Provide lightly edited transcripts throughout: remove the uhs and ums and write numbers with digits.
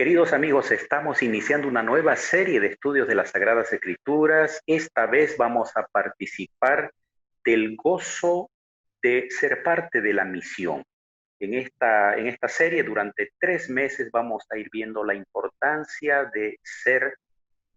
Queridos amigos, estamos iniciando una nueva serie de estudios de las Sagradas Escrituras. Esta vez vamos a participar del gozo de ser parte de la misión. En esta serie, durante 3 meses, vamos a ir viendo la importancia de ser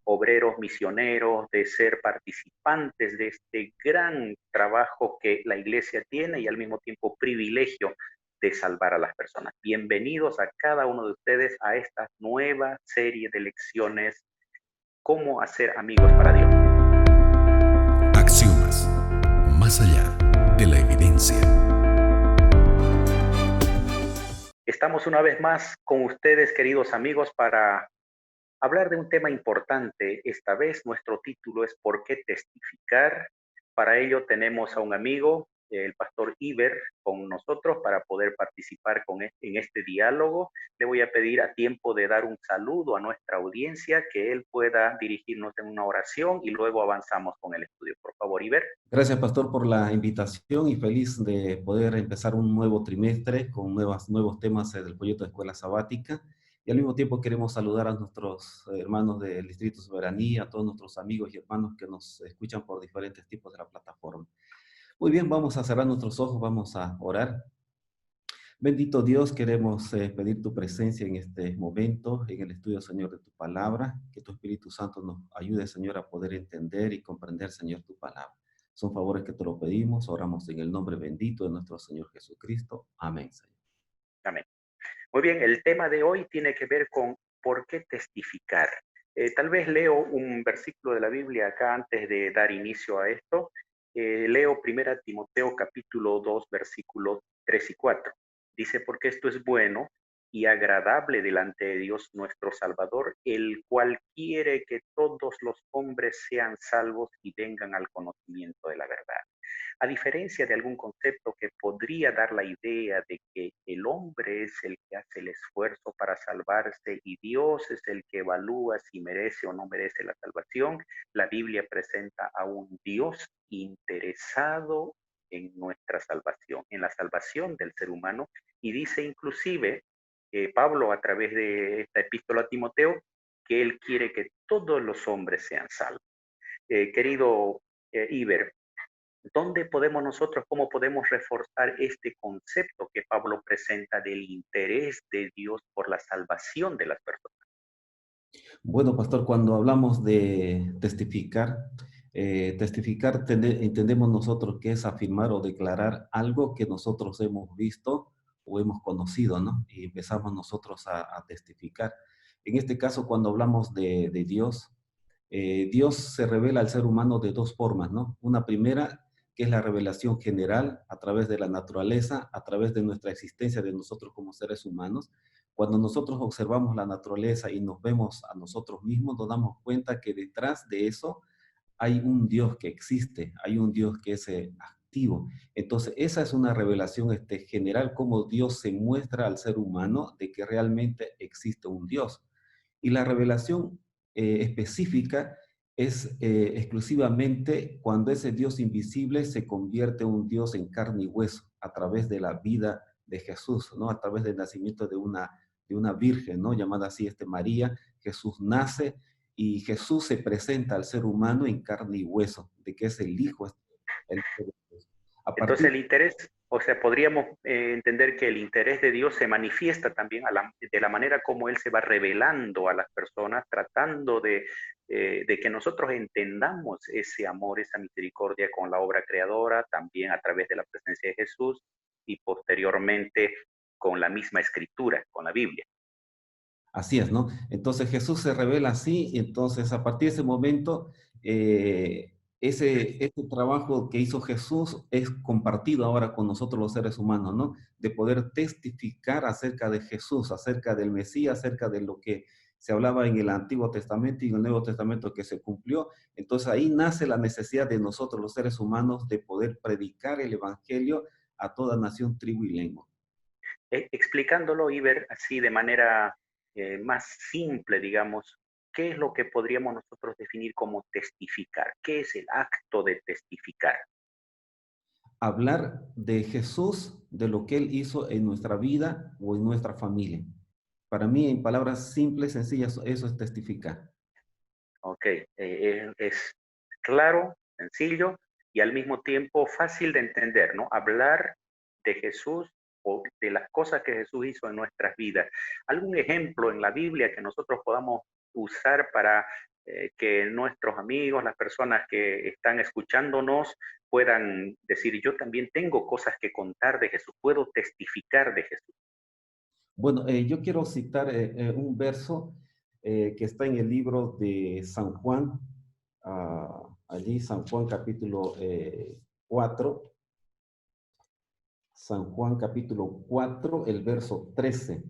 obreros misioneros, de ser participantes de este gran trabajo que la Iglesia tiene y al mismo tiempo privilegio de salvar a las personas. Bienvenidos a cada uno de ustedes a esta nueva serie de lecciones, cómo hacer amigos para Dios. Axiomas, más allá de la evidencia. Estamos una vez más con ustedes, queridos amigos, para hablar de un tema importante. Esta vez nuestro título es ¿Por qué testificar? Para ello tenemos a un amigo, el pastor Iber, con nosotros para poder participar en este diálogo. Le voy a pedir a tiempo de dar un saludo a nuestra audiencia, que él pueda dirigirnos en una oración y luego avanzamos con el estudio. Por favor, Iber. Gracias, pastor, por la invitación y feliz de poder empezar un nuevo trimestre con nuevos temas del proyecto de Escuela Sabática. Y al mismo tiempo queremos saludar a nuestros hermanos del Distrito Soberanía, a todos nuestros amigos y hermanos que nos escuchan por diferentes tipos de la plataforma. Muy bien, vamos a cerrar nuestros ojos, vamos a orar. Bendito Dios, queremos pedir tu presencia en este momento, en el estudio, Señor, de tu palabra, que tu Espíritu Santo nos ayude, Señor, a poder entender y comprender, Señor, tu palabra. Son favores que te lo pedimos, oramos en el nombre bendito de nuestro Señor Jesucristo. Amén, Señor. Amén. Muy bien, el tema de hoy tiene que ver con ¿por qué testificar? Tal vez leo un versículo de la Biblia acá antes de dar inicio a esto. Leo 1 Timoteo capítulo 2, versículos 3 y 4. Dice, porque esto es bueno y agradable delante de Dios nuestro Salvador, el cual quiere que todos los hombres sean salvos y vengan al conocimiento de la verdad. A diferencia de algún concepto que podría dar la idea de que el hombre es el que hace el esfuerzo para salvarse y Dios es el que evalúa si merece o no merece la salvación, la Biblia presenta a un Dios interesado en nuestra salvación, en la salvación del ser humano, y dice inclusive Pablo a través de esta epístola a Timoteo que él quiere que todos los hombres sean salvos. Querido Iber, cómo podemos reforzar este concepto que Pablo presenta del interés de Dios por la salvación de las personas? Bueno, pastor, cuando hablamos de testificar, entendemos nosotros que es afirmar o declarar algo que nosotros hemos visto o hemos conocido, ¿no? Y empezamos nosotros a testificar. En este caso, cuando hablamos de Dios, Dios se revela al ser humano de dos formas, ¿no? Una primera, que es la revelación general a través de la naturaleza, a través de nuestra existencia de nosotros como seres humanos. Cuando nosotros observamos la naturaleza y nos vemos a nosotros mismos, nos damos cuenta que detrás de eso hay un Dios que existe, hay un Dios que es activo. Entonces, esa es una revelación general, cómo Dios se muestra al ser humano de que realmente existe un Dios. Y la revelación específica es exclusivamente cuando ese Dios invisible se convierte en un Dios en carne y hueso a través de la vida de Jesús, ¿no? A través del nacimiento de una virgen, ¿no? Llamada así María. Jesús nace y Jesús se presenta al ser humano en carne y hueso, de que es el Hijo, el Hijo de Dios. Entonces el interés, o sea, podríamos entender que el interés de Dios se manifiesta también de la manera como Él se va revelando a las personas, tratando de que nosotros entendamos ese amor, esa misericordia con la obra creadora, también a través de la presencia de Jesús y posteriormente con la misma escritura, con la Biblia. Así es, ¿no? Entonces Jesús se revela así, y entonces a partir de ese momento, ese trabajo que hizo Jesús es compartido ahora con nosotros los seres humanos, ¿no? De poder testificar acerca de Jesús, acerca del Mesías, acerca de lo que se hablaba en el Antiguo Testamento y en el Nuevo Testamento que se cumplió. Entonces ahí nace la necesidad de nosotros los seres humanos de poder predicar el Evangelio a toda nación, tribu y lengua. Explicándolo, Iber, así de manera más simple, digamos, ¿qué es lo que podríamos nosotros definir como testificar? ¿Qué es el acto de testificar? Hablar de Jesús, de lo que Él hizo en nuestra vida o en nuestra familia, Para mí, en palabras simples, sencillas, eso es testificar. Ok, es claro, sencillo y al mismo tiempo fácil de entender, ¿no? Hablar de Jesús o de las cosas que Jesús hizo en nuestras vidas. ¿Algún ejemplo en la Biblia que nosotros podamos usar para que nuestros amigos, las personas que están escuchándonos, puedan decir, yo también tengo cosas que contar de Jesús, puedo testificar de Jesús? Bueno, yo quiero citar un verso que está en el libro de San Juan, allí San Juan capítulo 4, San Juan capítulo 4, el verso 13.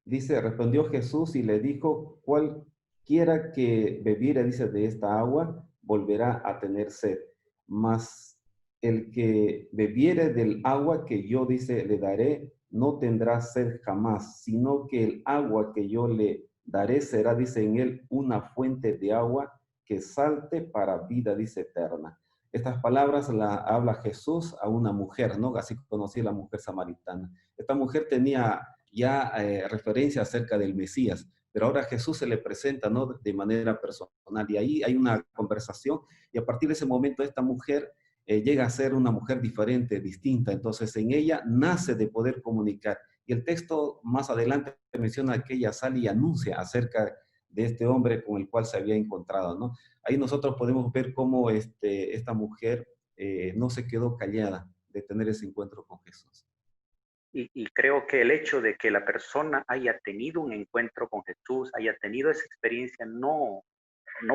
Dice, respondió Jesús y le dijo, cualquiera que bebiere, dice, de esta agua, volverá a tener sed. Mas el que bebiere del agua que yo, dice, le daré, no tendrá sed jamás, sino que el agua que yo le daré será, dice, en él una fuente de agua que salte para vida, dice, eterna. Estas palabras las habla Jesús a una mujer, ¿no? Así conocí a la mujer samaritana. Esta mujer tenía ya referencia acerca del Mesías, pero ahora Jesús se le presenta, ¿no? De manera personal y ahí hay una conversación y a partir de ese momento esta mujer llega a ser una mujer diferente, distinta. Entonces en ella nace de poder comunicar. Y el texto más adelante menciona que ella sale y anuncia acerca de este hombre con el cual se había encontrado, ¿no? Ahí nosotros podemos ver cómo esta mujer no se quedó callada de tener ese encuentro con Jesús. Y creo que el hecho de que la persona haya tenido un encuentro con Jesús, haya tenido esa experiencia, no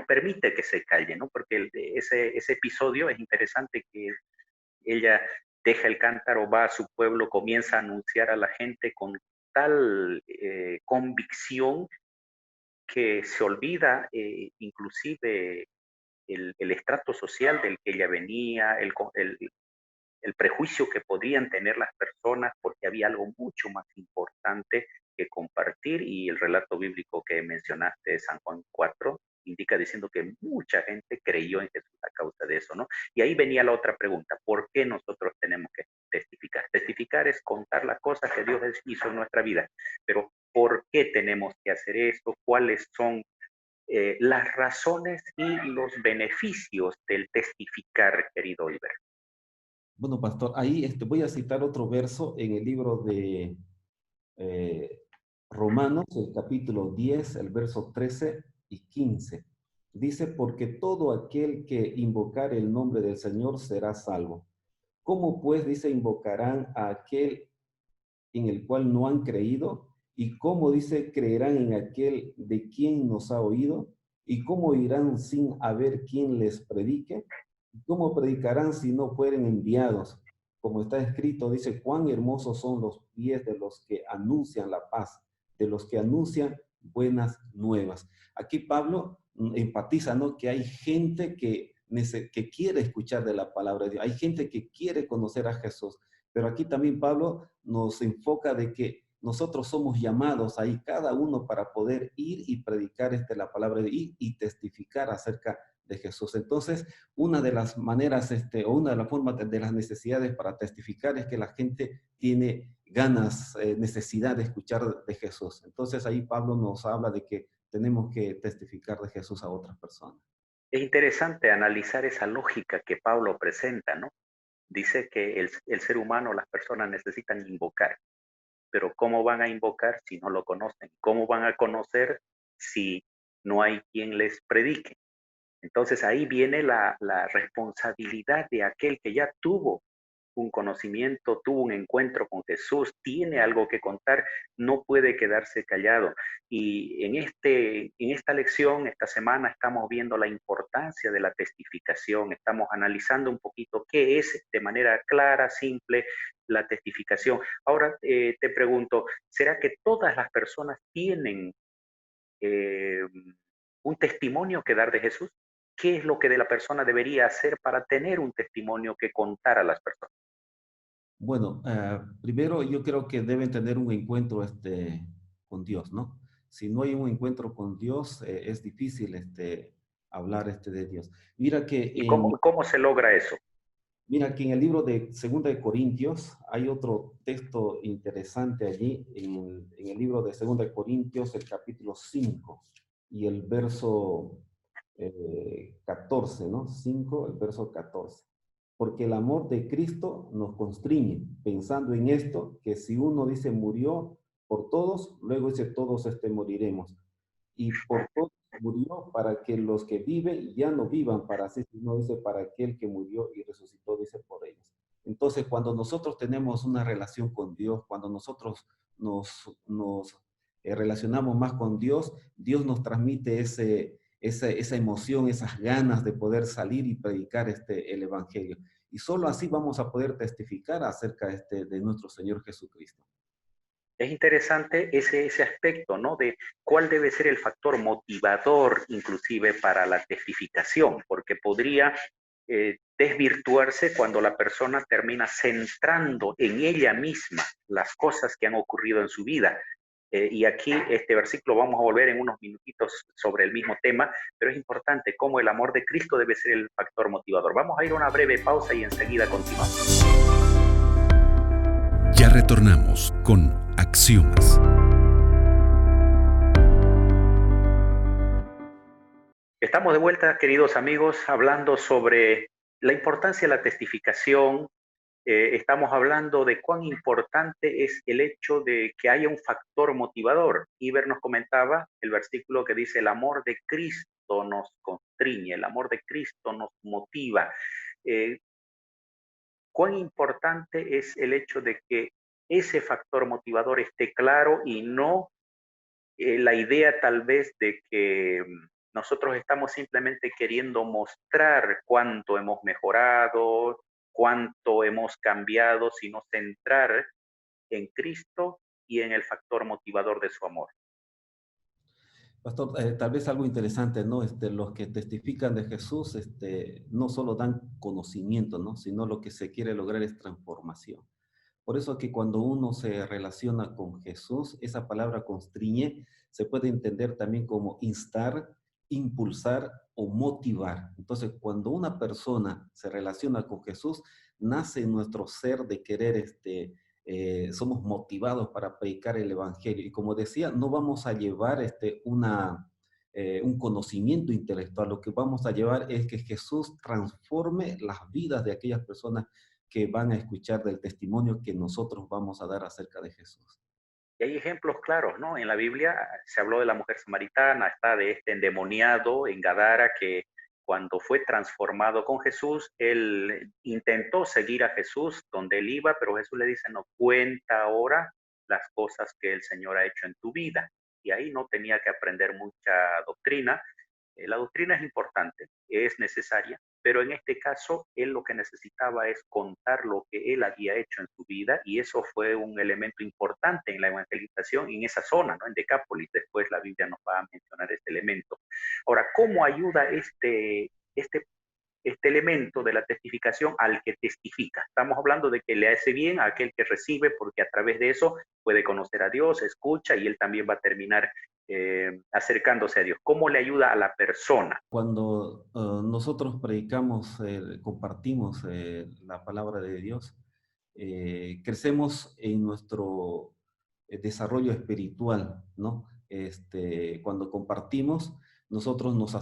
permite que se calle, ¿no? Porque ese episodio es interesante que ella deja el cántaro, va a su pueblo, comienza a anunciar a la gente con tal convicción que se olvida inclusive el estrato social del que ella venía, el prejuicio que podrían tener las personas, porque había algo mucho más importante que compartir y el relato bíblico que mencionaste de San Juan 4 indica diciendo que mucha gente creyó en Jesús a causa de eso, ¿no? Y ahí venía la otra pregunta, ¿por qué nosotros tenemos que testificar? Testificar es contar las cosas que Dios hizo en nuestra vida, pero ¿por qué tenemos que hacer esto? ¿Cuáles son las razones y los beneficios del testificar, querido Iber? Bueno, pastor, ahí voy a citar otro verso en el libro de Romanos, el capítulo 10, el verso 13 y 15. Dice, porque todo aquel que invocare el nombre del Señor será salvo. ¿Cómo pues, dice, invocarán a aquel en el cual no han creído? ¿Y cómo, dice, creerán en aquel de quien nos ha oído? ¿Y cómo irán sin haber quien les predique? ¿Cómo predicarán si no fueren enviados? Como está escrito, dice, cuán hermosos son los pies de los que anuncian la paz, de los que anuncian buenas nuevas. Aquí Pablo enfatiza, ¿no? Que hay gente que quiere escuchar de la palabra de Dios, hay gente que quiere conocer a Jesús, pero aquí también Pablo nos enfoca de que nosotros somos llamados ahí, cada uno, para poder ir y predicar la palabra de Dios y testificar acerca de Jesús. Entonces, una de las maneras, o una de las formas de las necesidades para testificar es que la gente tiene ganas, necesidad de escuchar de Jesús. Entonces, ahí Pablo nos habla de que tenemos que testificar de Jesús a otras personas. Es interesante analizar esa lógica que Pablo presenta, ¿no? Dice que el ser humano, las personas necesitan invocar, pero ¿cómo van a invocar si no lo conocen? ¿Cómo van a conocer si no hay quien les predique? Entonces ahí viene la responsabilidad de aquel que ya tuvo un conocimiento, tuvo un encuentro con Jesús, tiene algo que contar, no puede quedarse callado. Y en esta lección, esta semana, estamos viendo la importancia de la testificación, estamos analizando un poquito qué es de manera clara, simple, la testificación. Ahora te pregunto, ¿será que todas las personas tienen eh, un testimonio que dar de Jesús? ¿Qué es lo que de la persona debería hacer para tener un testimonio que contar a las personas? Bueno, primero yo creo que deben tener un encuentro con Dios, ¿no? Si no hay un encuentro con Dios, es difícil hablar de Dios. Mira que ¿Y cómo se logra eso? Mira que en el libro de Segunda de Corintios hay otro texto interesante allí, en el libro de Segunda de Corintios, el capítulo 5 y el verso 14, ¿no? 5, el verso 14. Porque el amor de Cristo nos constriñe, pensando en esto, que si uno dice murió por todos, luego dice todos moriremos. Y por todos murió para que los que viven ya no vivan para sí, sino dice para aquel que murió y resucitó, dice por ellos. Entonces, cuando nosotros tenemos una relación con Dios, cuando nosotros nos relacionamos más con Dios, Dios nos transmite esa emoción, esas ganas de poder salir y predicar el Evangelio. Y solo así vamos a poder testificar acerca de nuestro Señor Jesucristo. Es interesante ese aspecto, ¿no? De cuál debe ser el factor motivador, inclusive para la testificación, porque podría desvirtuarse cuando la persona termina centrando en ella misma las cosas que han ocurrido en su vida. Y aquí este versículo vamos a volver en unos minutitos sobre el mismo tema, pero es importante cómo el amor de Cristo debe ser el factor motivador. Vamos a ir a una breve pausa y enseguida continuamos. Ya retornamos con Axiomas. Estamos de vuelta, queridos amigos, hablando sobre la importancia de la testificación. Estamos hablando de cuán importante es el hecho de que haya un factor motivador. Iber nos comentaba el versículo que dice: el amor de Cristo nos constriñe, el amor de Cristo nos motiva. Cuán importante es el hecho de que ese factor motivador esté claro y no la idea tal vez de que nosotros estamos simplemente queriendo mostrar cuánto hemos mejorado, cuánto hemos cambiado, sino centrar en Cristo y en el factor motivador de su amor. Pastor, tal vez algo interesante, ¿no? Los que testifican de Jesús, no solo dan conocimiento, ¿no? Sino lo que se quiere lograr es transformación. Por eso que cuando uno se relaciona con Jesús, esa palabra constriñe se puede entender también como instar, impulsar o motivar. Entonces, cuando una persona se relaciona con Jesús, nace en nuestro ser de querer, somos motivados para predicar el Evangelio. Y como decía, no vamos a llevar un conocimiento intelectual, lo que vamos a llevar es que Jesús transforme las vidas de aquellas personas que van a escuchar del testimonio que nosotros vamos a dar acerca de Jesús. Y hay ejemplos claros, ¿no? En la Biblia se habló de la mujer samaritana, está de este endemoniado en Gadara que cuando fue transformado con Jesús, él intentó seguir a Jesús donde él iba, pero Jesús le dice: no, cuenta ahora las cosas que el Señor ha hecho en tu vida. Y ahí no tenía que aprender mucha doctrina. La doctrina es importante, es necesaria, pero en este caso él lo que necesitaba es contar lo que él había hecho en su vida, y eso fue un elemento importante en la evangelización en esa zona, ¿no? En Decápolis. Después la Biblia nos va a mencionar este elemento. Ahora, ¿cómo ayuda este elemento de la testificación al que testifica? Estamos hablando de que le hace bien a aquel que recibe, porque a través de eso puede conocer a Dios, escucha, y él también va a terminar acercándose a Dios. ¿Cómo le ayuda a la persona? Cuando nosotros predicamos, compartimos la palabra de Dios, crecemos en nuestro desarrollo espiritual, ¿no? Cuando compartimos, nosotros nos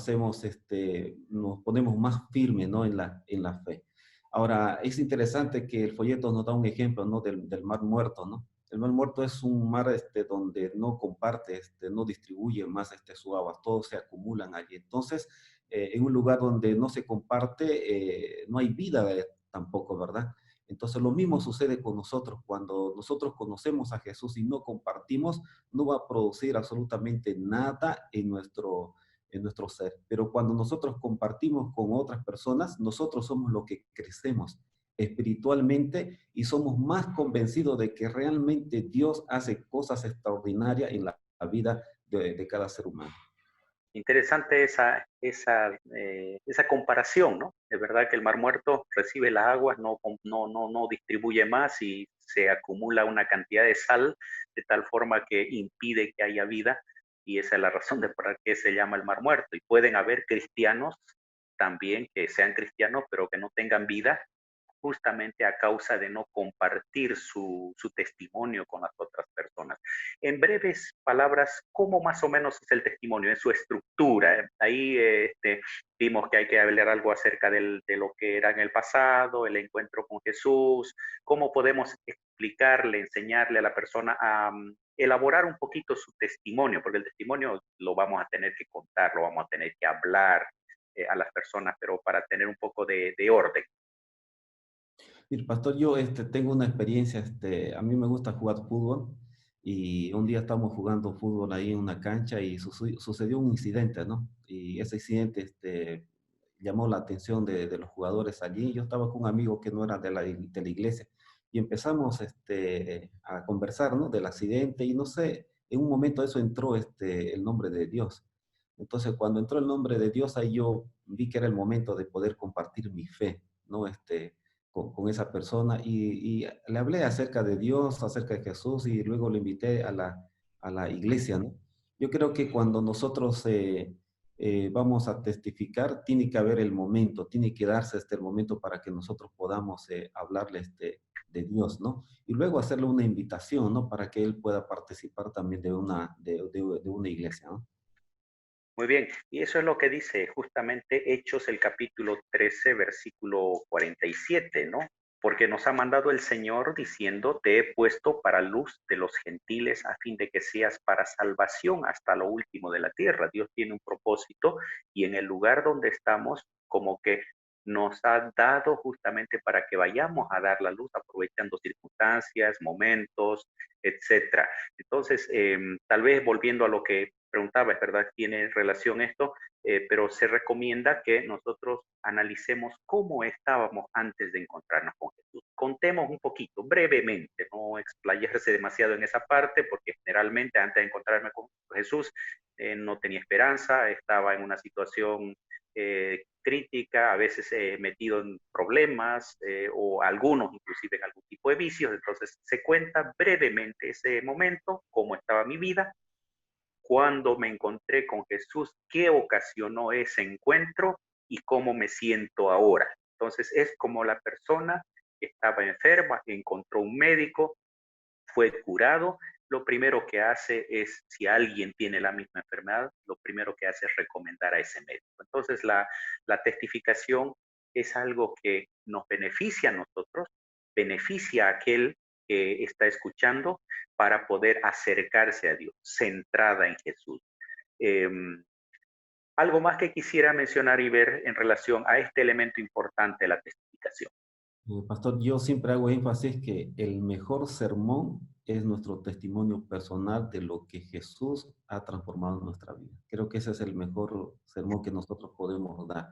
ponemos más firmes, ¿no? En la fe. Ahora, es interesante que el folleto nos da un ejemplo, ¿no? Del mar muerto, ¿no? El mar muerto es un mar donde no comparte, no distribuye más su agua, todos se acumulan allí. Entonces, en un lugar donde no se comparte, no hay vida tampoco, ¿verdad? Entonces, lo mismo sucede con nosotros. Cuando nosotros conocemos a Jesús y no compartimos, no va a producir absolutamente nada en nuestro ser. Pero cuando nosotros compartimos con otras personas, nosotros somos los que crecemos espiritualmente y somos más convencidos de que realmente Dios hace cosas extraordinarias en la vida de cada ser humano. Interesante esa comparación, ¿no? Es verdad que el mar muerto recibe las aguas, no distribuye más y se acumula una cantidad de sal de tal forma que impide que haya vida, y esa es la razón de por qué se llama el mar muerto. Y pueden haber cristianos también que sean cristianos pero que no tengan vida, justamente a causa de no compartir su testimonio con las otras personas. En breves palabras, ¿cómo más o menos es el testimonio en su estructura? Ahí vimos que hay que hablar algo acerca de lo que era en el pasado, el encuentro con Jesús, cómo podemos explicarle, enseñarle a la persona a elaborar un poquito su testimonio, porque el testimonio lo vamos a tener que contar, lo vamos a tener que hablar a las personas, pero para tener un poco de orden. Mire, pastor, yo tengo una experiencia, a mí me gusta jugar fútbol y un día estábamos jugando fútbol ahí en una cancha y sucedió un incidente, ¿no? Y ese incidente llamó la atención de los jugadores allí. Yo estaba con un amigo que no era de la iglesia y empezamos a conversar, ¿no? Del accidente y no sé, en un momento eso entró el nombre de Dios. Entonces, cuando entró el nombre de Dios, ahí yo vi que era el momento de poder compartir mi fe, ¿no? Con esa persona y le hablé acerca de Dios, acerca de Jesús y luego le invité a la iglesia, ¿no? Yo creo que cuando nosotros vamos a testificar, tiene que haber el momento, tiene que darse el momento para que nosotros podamos hablarle de Dios, ¿no? Y luego hacerle una invitación, ¿no? Para que él pueda participar también de una iglesia, ¿no? Muy bien, y eso es lo que dice justamente Hechos el capítulo 13, versículo 47, ¿no? Porque nos ha mandado el Señor diciendo, te he puesto para luz de los gentiles a fin de que seas para salvación hasta lo último de la tierra. Dios tiene un propósito y en el lugar donde estamos, como que nos ha dado justamente para que vayamos a dar la luz aprovechando circunstancias, momentos, etcétera. Entonces, tal vez volviendo a lo que preguntaba, es verdad, tiene relación esto, pero se recomienda que nosotros analicemos cómo estábamos antes de encontrarnos con Jesús. Contemos un poquito, brevemente, no explayarse demasiado en esa parte, porque generalmente antes de encontrarme con Jesús no tenía esperanza, estaba en una situación crítica, a veces metido en problemas o algunos inclusive en algún tipo de vicios. Entonces se cuenta brevemente ese momento, cómo estaba mi vida, cuando me encontré con Jesús, qué ocasionó ese encuentro y cómo me siento ahora. Entonces es como la persona que estaba enferma, encontró un médico, fue curado. Lo primero que hace es, si alguien tiene la misma enfermedad, lo primero que hace es recomendar a ese médico. Entonces la testificación es algo que nos beneficia a nosotros, beneficia a aquel que está escuchando para poder acercarse a Dios, centrada en Jesús. Eh, Algo más que quisiera mencionar y ver en relación a este elemento importante de la testificación. Pastor, yo siempre hago énfasis que el mejor sermón es nuestro testimonio personal de lo que Jesús ha transformado en nuestra vida. Creo que ese es el mejor sermón que nosotros podemos dar.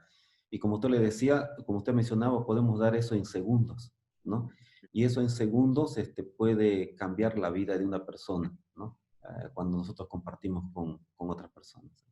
Y como usted le decía, como usted mencionaba, podemos dar eso en segundos, ¿no? Y eso en segundos puede cambiar la vida de una persona, ¿no? Cuando nosotros compartimos con otras personas.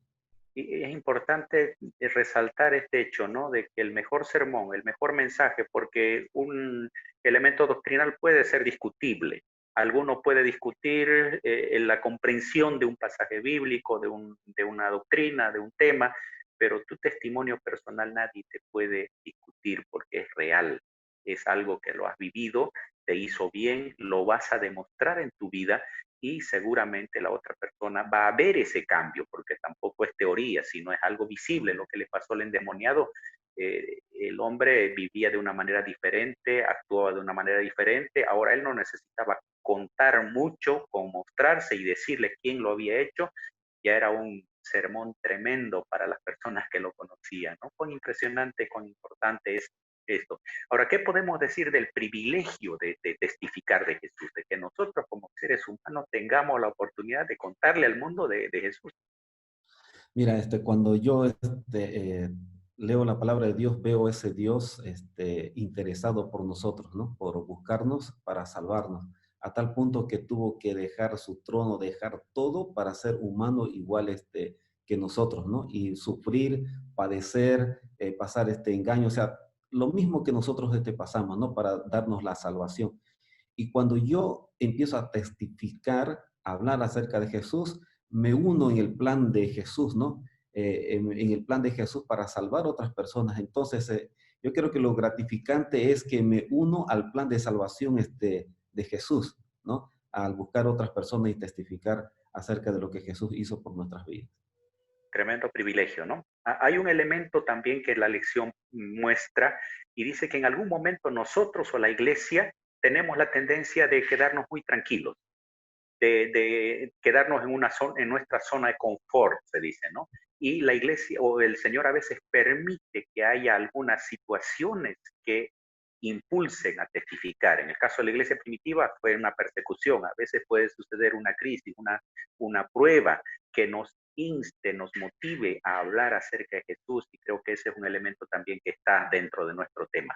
Y es importante resaltar este hecho, ¿no? De que el mejor sermón, el mejor mensaje, porque un elemento doctrinal puede ser discutible. Alguno puede discutir en la comprensión de un pasaje bíblico, de una doctrina, de un tema, pero tu testimonio personal nadie te puede discutir porque es real, es algo que lo has vivido, te hizo bien, lo vas a demostrar en tu vida y seguramente la otra persona va a ver ese cambio, porque tampoco es teoría, sino es algo visible. Lo que le pasó al endemoniado, el hombre vivía de una manera diferente, actuaba de una manera diferente, ahora él no necesitaba contar mucho, con mostrarse y decirle quién lo había hecho, ya era un sermón tremendo para las personas que lo conocían, ¿no? Cuán impresionante, cuán importante es esto. Ahora, ¿qué podemos decir del privilegio de testificar de Jesús? De que nosotros como seres humanos tengamos la oportunidad de contarle al mundo de Jesús. Mira, cuando yo leo la palabra de Dios, veo ese Dios interesado por nosotros, ¿no? Por buscarnos para salvarnos, a tal punto que tuvo que dejar su trono, dejar todo para ser humano igual que nosotros, ¿no? Y sufrir, padecer, pasar este engaño, o sea, lo mismo que nosotros pasamos, ¿no? Para darnos la salvación. Y cuando yo empiezo a testificar, a hablar acerca de Jesús, me uno en el plan de Jesús, ¿no? En el plan de Jesús para salvar a otras personas. Entonces, Yo creo que lo gratificante es que me uno al plan de salvación de Jesús, ¿no? Al buscar otras personas y testificar acerca de lo que Jesús hizo por nuestras vidas. Tremendo privilegio, ¿no? Hay un elemento también que la lección muestra y dice que en algún momento nosotros o la iglesia tenemos la tendencia de quedarnos muy tranquilos, de quedarnos en, en nuestra zona de confort, se dice, ¿no? Y la iglesia o el Señor a veces permite que haya algunas situaciones que impulsen a testificar. En el caso de la iglesia primitiva fue una persecución, a veces puede suceder una crisis, una prueba que nos inste, nos motive a hablar acerca de Jesús, y creo que ese es un elemento también que está dentro de nuestro tema.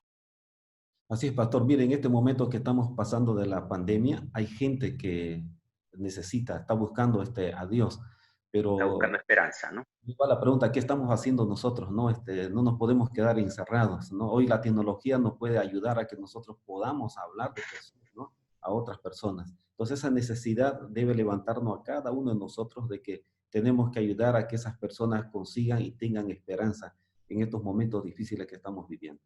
Así es, pastor. Mire, en este momento que estamos pasando de la pandemia, hay gente que necesita, está buscando a Dios, Está buscando pero esperanza, ¿no? igual la pregunta, ¿qué estamos haciendo nosotros? No, no nos podemos quedar encerrados, ¿no? Hoy la tecnología nos puede ayudar a que nosotros podamos hablar de Jesús, ¿no? A otras personas. Entonces esa necesidad debe levantarnos a cada uno de nosotros de que tenemos que ayudar a que esas personas consigan y tengan esperanza en estos momentos difíciles que estamos viviendo.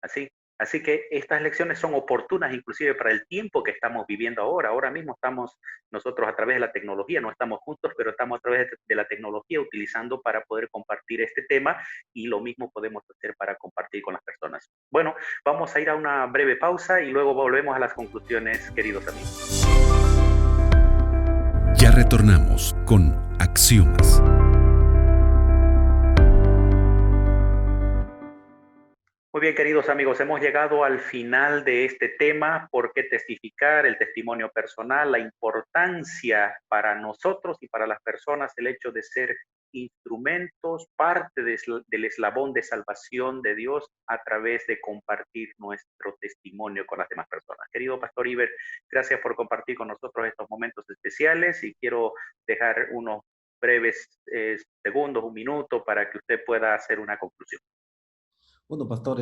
Así, así que estas lecciones son oportunas inclusive para el tiempo que estamos viviendo ahora. Ahora mismo estamos nosotros a través de la tecnología, no estamos juntos, pero estamos a través de la tecnología utilizando para poder compartir este tema, y lo mismo podemos hacer para compartir con las personas. Bueno, vamos a ir a una breve pausa y luego volvemos a las conclusiones, queridos amigos. Ya retornamos con Axiomas. Muy bien, queridos amigos, hemos llegado al final de este tema: por qué testificar, el testimonio personal, la importancia para nosotros y para las personas, el hecho de ser instrumentos, parte del eslabón de salvación de Dios a través de compartir nuestro testimonio con las demás personas. Querido Pastor Iber, gracias por compartir con nosotros estos momentos especiales, y quiero dejar unos breves segundos, un minuto, para que usted pueda hacer una conclusión. Bueno, pastor,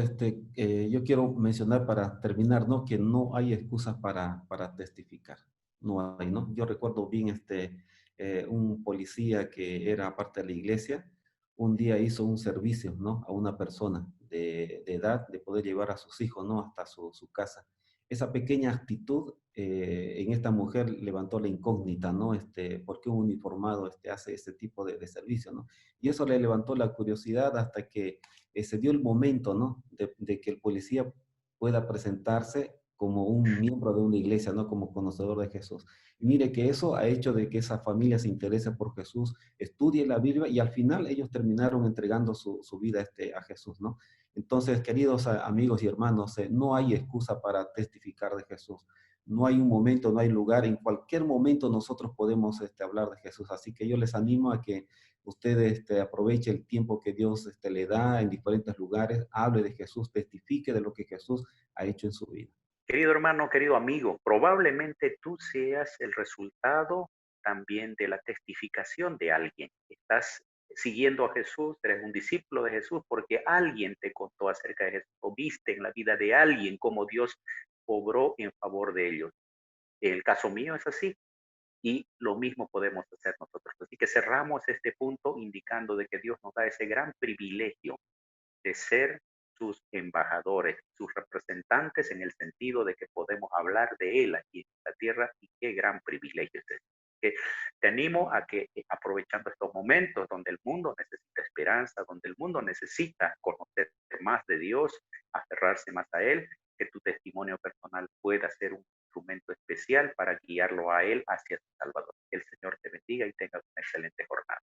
yo quiero mencionar para terminar, ¿no? Que no hay excusas para testificar. No hay, ¿no? Yo recuerdo bien un policía que era parte de la iglesia, un día hizo un servicio, ¿no? A una persona de edad de poder llevar a sus hijos, ¿no? Hasta su casa. Esa pequeña actitud en esta mujer levantó la incógnita, ¿no? ¿Por qué un uniformado hace este tipo de servicio, ¿no? Y eso le levantó la curiosidad hasta que se dio el momento, ¿no? De que el policía pueda presentarse como un miembro de una iglesia, ¿no? Como conocedor de Jesús. Y mire que eso ha hecho de que esa familia se interese por Jesús, estudie la Biblia, y al final ellos terminaron entregando su vida a Jesús, ¿no? Entonces, queridos amigos y hermanos, no hay excusa para testificar de Jesús. No hay un momento, no hay lugar. En cualquier momento nosotros podemos hablar de Jesús. Así que yo les animo a que usted aproveche el tiempo que Dios le da en diferentes lugares, hable de Jesús, testifique de lo que Jesús ha hecho en su vida. Querido hermano, querido amigo, probablemente tú seas el resultado también de la testificación de alguien. Estás siguiendo a Jesús, eres un discípulo de Jesús porque alguien te contó acerca de Jesús, o viste en la vida de alguien cómo Dios obró en favor de ellos. El caso mío es así, y lo mismo podemos hacer nosotros. Así que cerramos este punto indicando de que Dios nos da ese gran privilegio de ser sus embajadores, sus representantes, en el sentido de que podemos hablar de Él aquí en la tierra, y qué gran privilegio es ese. Que te animo a que, aprovechando estos momentos donde el mundo necesita esperanza, donde el mundo necesita conocer más de Dios, aferrarse más a Él, que tu testimonio personal pueda ser un instrumento especial para guiarlo a Él hacia su Salvador. Que el Señor te bendiga y tengas una excelente jornada.